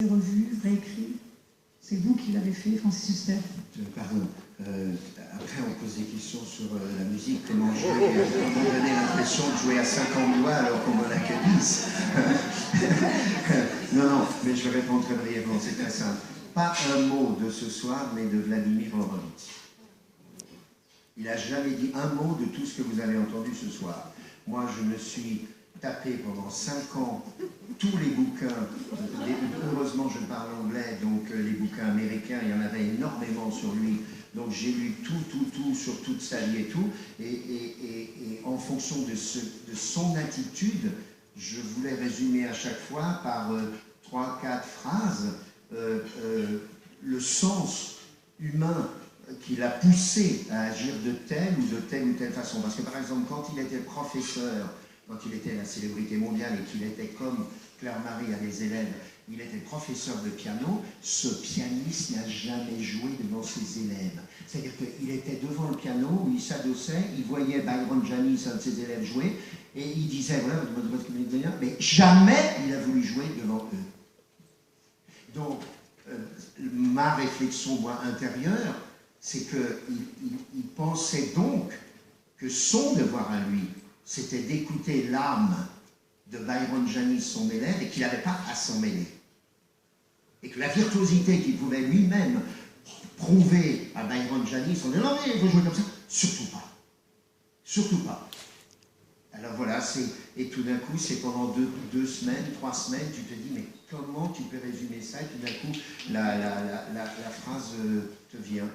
revu, réécrit. C'est vous qui l'avez fait, Francis Huster. Pardon. Après, on pose des questions sur la musique, comment jouer. On m'a donné l'impression de jouer à 50 doigts alors qu'on n'en a que 10. Non, mais je vais répondre très brièvement, c'est très simple. Pas un mot de ce soir, mais de Vladimir Horowitz. Il n'a jamais dit un mot de tout ce que vous avez entendu ce soir. Moi, je me suis tapé pendant 5 ans tous les bouquins. Heureusement, je parle anglais, donc les bouquins américains, il y en avait énormément sur lui. Donc j'ai lu tout sur toute sa vie et tout. Et en fonction de son attitude, je voulais résumer à chaque fois par 3-4 phrases le sens humain qui l'a poussé à agir de telle ou telle façon. Parce que par exemple, quand il était professeur, quand il était la célébrité mondiale et qu'il était comme Claire-Marie à des élèves, il était professeur de piano, ce pianiste n'a jamais joué devant ses élèves. C'est-à-dire qu'il était devant le piano, où il s'adossait, il voyait Byron Janis, un de ses élèves, jouer, et il disait, voilà, mais jamais il a voulu jouer devant eux. Donc, ma réflexion, moi, intérieure, c'est qu'il pensait donc que son devoir à lui, c'était d'écouter l'âme de Byron Janis, son élève, et qu'il n'avait pas à s'en mêler. Et que la virtuosité qu'il pouvait lui-même prouver à Byron Janis, on dit non mais il faut jouer comme ça, surtout pas. Surtout pas. Alors voilà, et tout d'un coup, c'est pendant 2 semaines, 3 semaines, tu te dis, mais comment tu peux résumer ça? Et tout d'un coup, la phrase te vient.